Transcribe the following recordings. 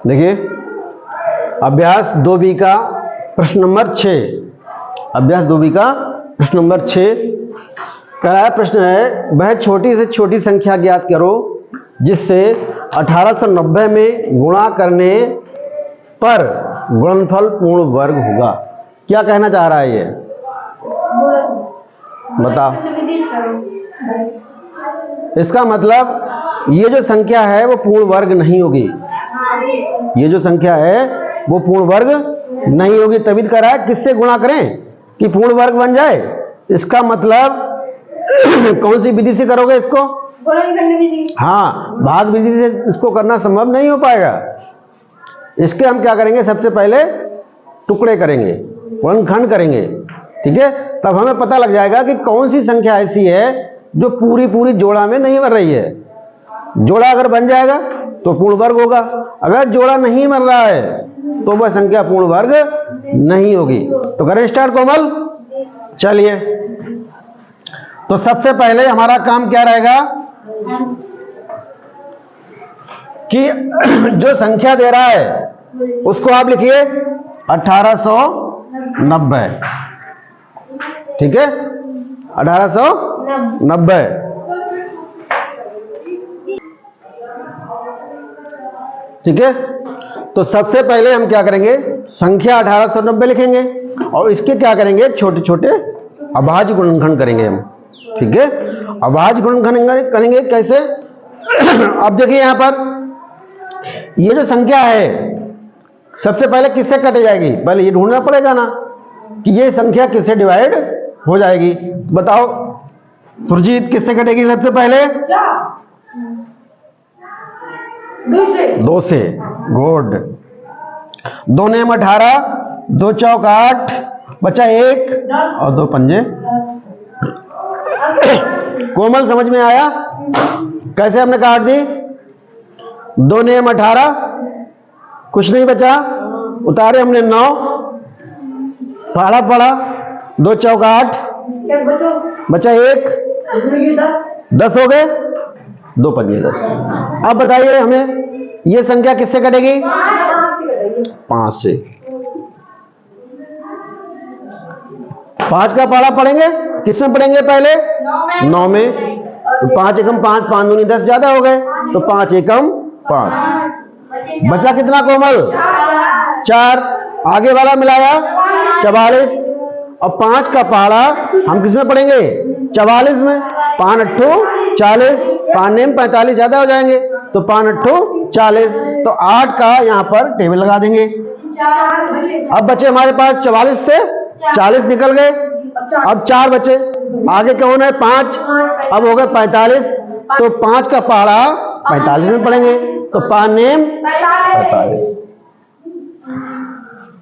देखिए अभ्यास 2B का प्रश्न नंबर 6, अभ्यास 2B का प्रश्न नंबर 6 का प्रश्न है, वह छोटी से छोटी संख्या ज्ञात करो जिससे 1890 में गुणा करने पर गुणनफल पूर्ण वर्ग होगा। क्या कहना चाह रहा है ये, बताओ। इसका मतलब ये जो संख्या है वो पूर्ण वर्ग नहीं होगी, ये जो संख्या है वो पूर्ण वर्ग नहीं होगी। तभी कह रहा है किससे गुणा करें कि पूर्ण वर्ग बन जाए। इसका मतलब कौन सी विधि से करोगे इसको? हाँ, भाग विधि से इसको करना संभव नहीं हो पाएगा। इसके हम क्या करेंगे, सबसे पहले टुकड़े करेंगे, वर्गखंड करेंगे, ठीक है। तब हमें पता लग जाएगा कि कौन सी संख्या ऐसी है जो पूरी पूरी जोड़ा में नहीं बन रही है। जोड़ा अगर बन जाएगा तो पूर्ण वर्ग होगा, अगर जोड़ा नहीं बन रहा है तो वह संख्या पूर्ण वर्ग नहीं होगी। तो करें स्टार्ट कोमल, चलिए। तो सबसे पहले हमारा काम क्या रहेगा कि जो संख्या दे रहा है उसको आप लिखिए 1890, ठीक है, 1890। ठीक है, तो सबसे पहले हम क्या करेंगे, संख्या 1890 लिखेंगे और इसके क्या करेंगे, छोटे छोटे अभाज्य गुणनखंड करेंगे हम, ठीक है। अभाज्य गुणनखंड करेंगे कैसे? अब देखिए यहां पर ये जो संख्या है सबसे पहले किससे कटे जाएगी, पहले ये ढूंढना पड़ेगा ना कि ये संख्या किससे डिवाइड हो जाएगी। बताओ सुरजीत, किससे कटेगी सबसे पहले? 2 से। गुड। 2 नेम 18, 2 चौक 8, बचा 1 और 2 पंजे। कोमल समझ में आया कैसे हमने काट दी? 2 नेम 18, कुछ नहीं बचा, उतारे हमने 9, पढ़ा पढ़ा, 2 चौक 8, बचा 1, 10 हो गए, 2 पंजे 10। अब बताइए हमें ये संख्या किससे कटेगी? 5 से। 5 का पढ़ा पढ़ेंगे, किसमें पढ़ेंगे पहले? 9 में। तो 5 एकम 5, 5 दूनी 10, ज्यादा हो गए, तो 5 एकम 5। बचा कितना कोमल? 4। आगे वाला मिलाया 44 और 5 का पहाड़ा हम किसमें पढ़ेंगे? 44 में। 5 अट्ठू 40, 5 नेम 45, ज्यादा हो जाएंगे, तो 5 अट्ठू 40, तो 8 का यहां पर टेबल लगा देंगे। अब बचे हमारे पास 44 से 40 निकल गए, अब 4 बचे, आगे कौन है? 5, अब हो गए 45, तो 5 का पहाड़ा 45 में पढ़ेंगे, तो 5 नेम 45।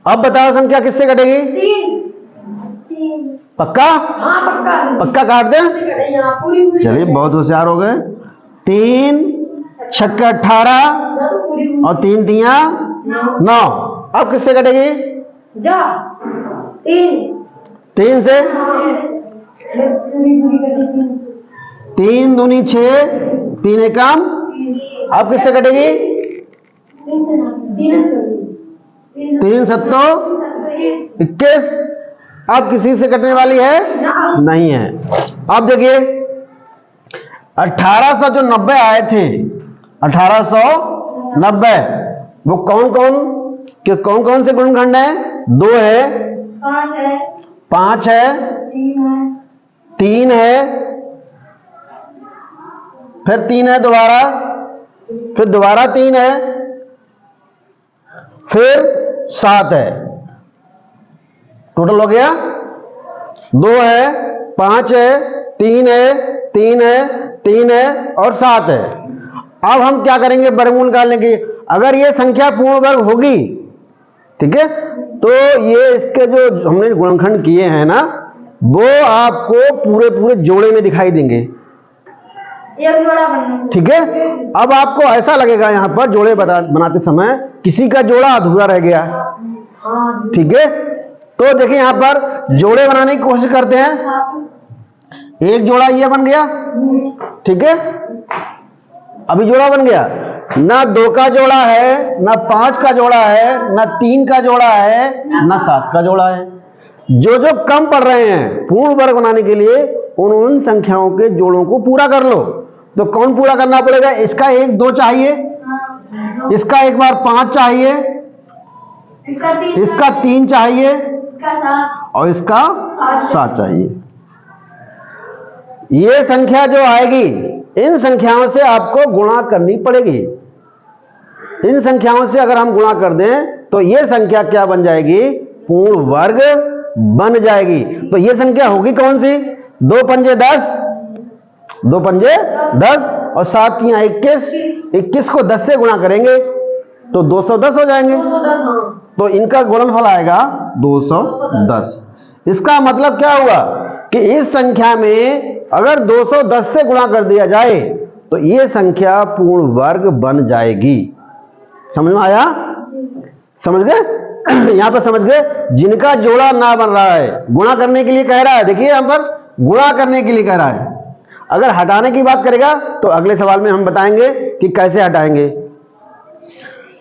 अब बताओ संख्या किससे कटेगी? पक्का? पक्का काट दें? चलिए बहुत होशियार हो गए। 3 छक्का 18 और 3 तिया 9। अब किससे कटेगी? 3 से। 3 दूनी 6, 3 एकम, अब किससे कटेगी? 3 सत्तो 21। अब किसी से कटने वाली है? नहीं है। अब देखिए 1890 आए थे, 1890 वो कौन कौन से गुणनखंड है? 2 है, 5 है, 3 है, फिर 3 है दोबारा, फिर दोबारा 3 है, फिर 7 है। टोटल हो गया 2 है, 5 है, 3 है, 3 है, 3 है और 7 है। अब हम क्या करेंगे, वर्गमूल निकालने की। अगर ये संख्या पूर्ण वर्ग होगी, ठीक है, तो ये इसके जो हमने गुणनखंड किए हैं ना, वो आपको पूरे पूरे जोड़े में दिखाई देंगे, ठीक है। अब आपको ऐसा लगेगा यहां पर जोड़े बनाते समय किसी का जोड़ा अधूरा रह गया, ठीक है। तो देखिए यहां पर जोड़े बनाने की कोशिश करते हैं। एक जोड़ा ये बन गया, ठीक है। अभी जोड़ा बन गया, ना 2 का जोड़ा है, ना 5 का जोड़ा है, ना 3 का जोड़ा है, ना 7 का जोड़ा है। जो जो कम पड़ रहे हैं पूर्ण वर्ग बनाने के लिए उन संख्याओं के जोड़ों को पूरा कर लो। तो कौन पूरा करना पड़ेगा? इसका 1 2 चाहिए, इसका एक बार 5 चाहिए, इसका 3 चाहिए और इसका 7 चाहिए। ये संख्या जो आएगी इन संख्याओं से आपको गुणा करनी पड़ेगी। इन संख्याओं से अगर हम गुणा कर दें तो ये संख्या क्या बन जाएगी? पूर्ण वर्ग बन जाएगी। तो ये संख्या होगी कौन सी? 2 पंजे 10, 2 पंजे 10 और 7 या 21। 21 को 10 से गुणा करेंगे तो 210 हो जाएंगे। तो इनका गुणनफल आएगा 210। इसका मतलब क्या हुआ कि इस संख्या में अगर 210 से गुणा कर दिया जाए तो ये संख्या पूर्ण वर्ग बन जाएगी। समझ में आया? समझ गए? यहां पर समझ गए? जिनका जोड़ा ना बन रहा है, गुणा करने के लिए कह रहा है। देखिए यहां पर गुणा करने के लिए कह रहा है। अगर हटाने की बात करेगा तो अगले सवाल में हम बताएंगे कि कैसे हटाएंगे।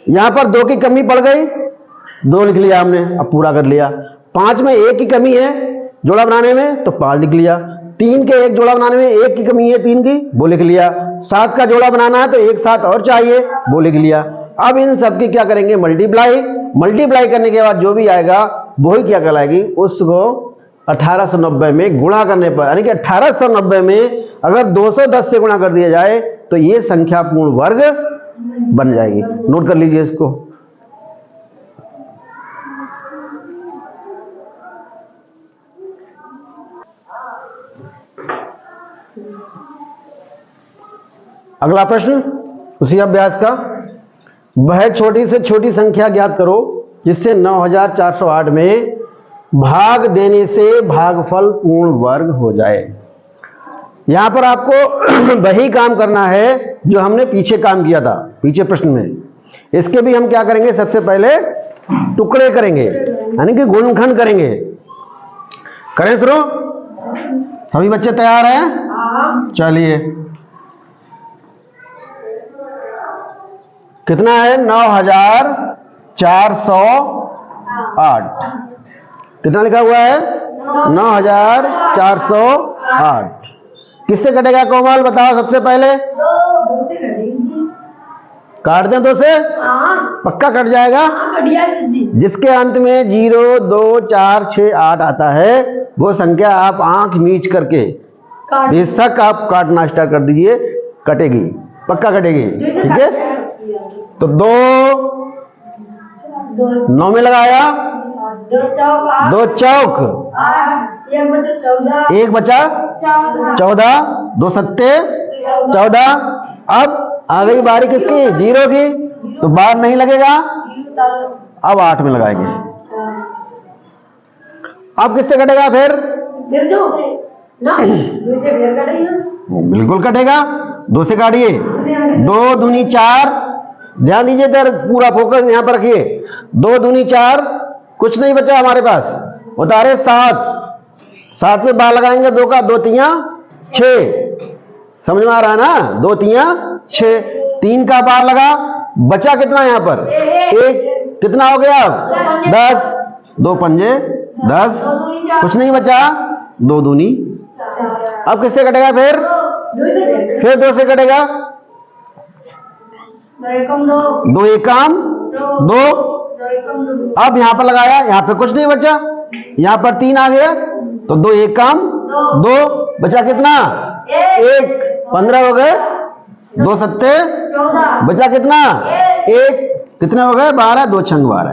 यहां पर 2 की कमी पड़ गई, 2 लिख लिया हमने, अब पूरा कर लिया। 5 में 1 की कमी है जोड़ा बनाने में तो 5 लिख लिया। 3 के 1 जोड़ा बनाने में 1 की कमी है 3 की, वो लिख लिया। 7 का जोड़ा बनाना है तो 1 7 और चाहिए, वो लिख लिया। अब इन सब की क्या करेंगे? मल्टीप्लाई करने के बाद जो भी आएगा वही क्या कहलाएगी? उसको 1890 में गुणा करने पर, यानी कि 1890 में अगर 210 से गुणा कर दिया जाए तो ये संख्या पूर्ण वर्ग बन जाएगी। नोट कर लीजिए इसको। अगला प्रश्न उसी अभ्यास का, वह छोटी से छोटी संख्या ज्ञात करो जिससे 9408 में भाग देने से भागफल पूर्ण वर्ग हो जाए। यहां पर आपको वही काम करना है जो हमने पीछे काम किया था, पीछे प्रश्न में। इसके भी हम क्या करेंगे? सबसे पहले टुकड़े करेंगे, यानी कि गुणनखंड करेंगे। करें शुरू? सभी बच्चे तैयार हैं? चलिए, कितना है? 9408। कितना लिखा हुआ है? 9408। किससे कटेगा कोमल? बताओ सबसे पहले। काट दें 2 से? पक्का कट जाएगा। जिसके अंत में 0 2 4 6 8 आता है वो संख्या आप आंख मीच करके बेशक आप काटना स्टार्ट कर दीजिए, कटेगी, पक्का कटेगी। ठीक है? तो 2 9 में लगाया, 2 चौक 1 बचा 14, 2 सत्ते 14। अब आ गई बारी किसकी? 0 की, तो 12 नहीं लगेगा। अब 8 में लगाएंगे। अब किससे कटेगा फिर? बिल्कुल कटेगा, 2 से काटिए। 2 दूनी 4, ध्यान दीजिए इधर, पूरा फोकस यहां पर रखिए। 2 दूनी 4, कुछ नहीं बचा हमारे पास, उतारे 7, 7 में 12 लगाएंगे, 2 का 2 तियां 6। समझ में आ रहा है ना? 2 तियां 6, 3 का 12 लगा, बचा कितना यहां पर? 1। कितना हो गया अब? 10, 2 पंजे 10, कुछ नहीं बचा, 2 दूनी। अब किससे कटेगा फिर? फिर 2 से कटेगा, 2 एकम 2। अब यहां पर लगाया, यहां पे कुछ नहीं बचा, यहां पर 3 आ गया तो 2 एकम 2, बचा कितना? 1, 15 हो गए, 2 सत्ते, बचा कितना? 1, कितने हो गए? 12, 2 छंग 12।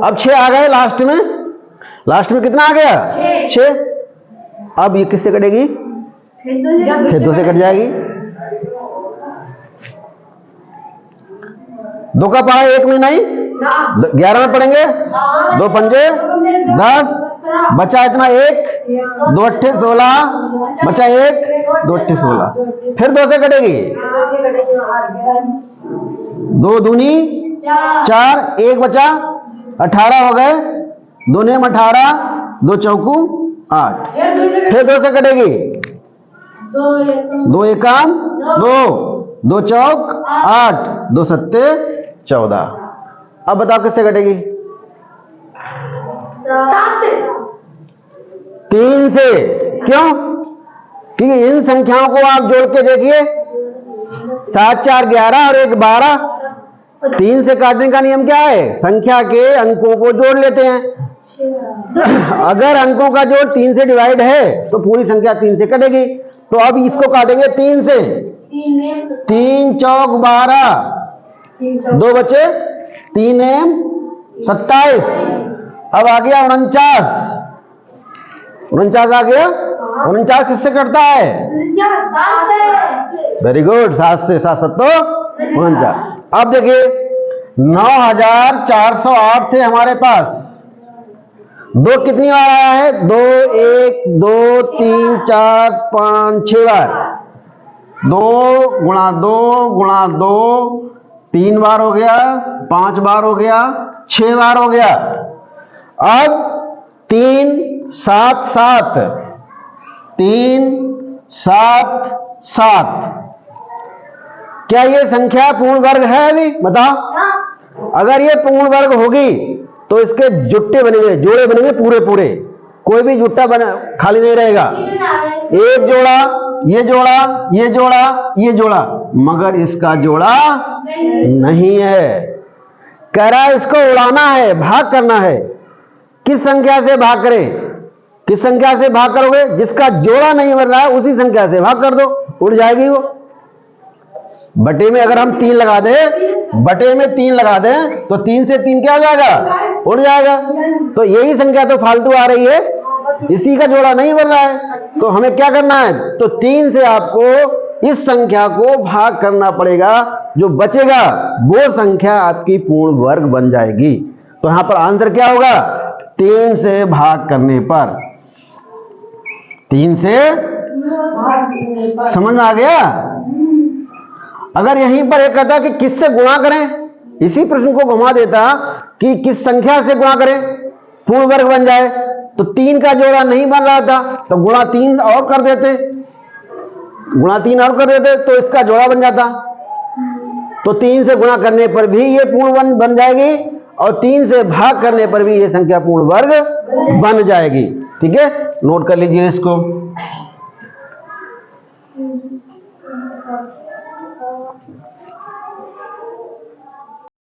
अब 6 आ गए लास्ट में, लास्ट में कितना आ गया? 6। अब ये किससे कटेगी? फिर 2 से कट जाएगी। 2 का पढ़ा 1 में नहीं, 11 में पढ़ेंगे। 2 पंजे 10, बचा इतना 1, 2 अट्ठे 16, बचा 1, 2 अट्ठे 16। फिर 2 से कटेगी, 2 दूनी 4, 1 बचा, 18 हो गए, 2 नेम 18, 2 चौकू 8। फिर 2 से कटेगी, दो एकाम दो, दो चौक 8, दो सत्ते 14। अब बताओ किससे कटेगी? 3 से। क्यों? क्योंकि इन संख्याओं को आप जोड़ के देखिए, 7 4 11 और 1 12। 3 से काटने का नियम क्या है? संख्या के अंकों को जोड़ लेते हैं। अगर अंकों का जोड़ 3 से डिवाइड है तो पूरी संख्या 3 से कटेगी। तो अब इसको काटेंगे 3 से। 3 चौक 12, 2 बचे, 3 एम 27। अब आ गया 49। 49 आ गया। 49 किससे कटता है? वेरी गुड, 7 से। 7 7 49। अब देखिए 9408 थे हमारे पास। 2 कितनी बार आया है? 2 1 2 3 4 5 6 बार। 2 गुणा 2 गुणा 2 3 बार हो गया, 5 बार हो गया, 6 बार हो गया। अब 3 7 7, 3 7 7। क्या ये संख्या पूर्ण वर्ग है? अभी बताओ। अगर ये पूर्ण वर्ग होगी तो इसके जुट्टे बनेंगे, जोड़े बनेंगे पूरे पूरे, कोई भी जुट्टा बना खाली नहीं रहेगा। एक जोड़ा, ये जोड़ा, ये जोड़ा, ये जोड़ा, मगर इसका जोड़ा नहीं है। कह रहा है इसको उड़ाना है, भाग करना है। किस संख्या से भाग करें? किस संख्या से भाग करोगे? जिसका जोड़ा नहीं बन रहा है उसी संख्या से भाग कर दो, उड़ जाएगी वो। बटे में अगर हम 3 लगा दें, बटे में 3 लगा दें तो 3 से 3 क्या हो जाएगा? उड़ जाएगा। तो यही संख्या तो फालतू आ रही है, इसी का जोड़ा नहीं बन रहा है। तो हमें क्या करना है? तो 3 से आपको इस संख्या को भाग करना पड़ेगा, जो बचेगा वो संख्या आपकी पूर्ण वर्ग बन जाएगी। तो यहां पर आंसर क्या होगा? 3 से भाग करने पर। 3 से, समझ आ गया? अगर यहीं पर एक कहता कि किससे गुणा करें, इसी प्रश्न को घुमा देता कि किस संख्या से गुणा करें पूर्ण वर्ग बन जाए, तो 3 का जोड़ा नहीं बन रहा था तो गुणा 3 और कर देते, गुणा 3 और कर देते तो इसका जोड़ा बन जाता। तो 3 से गुणा करने पर भी ये पूर्ण वर्ग बन जाएगी और 3 से भाग करने पर भी ये संख्या पूर्ण वर्ग बन जाएगी। ठीक है, नोट कर लीजिए इसको।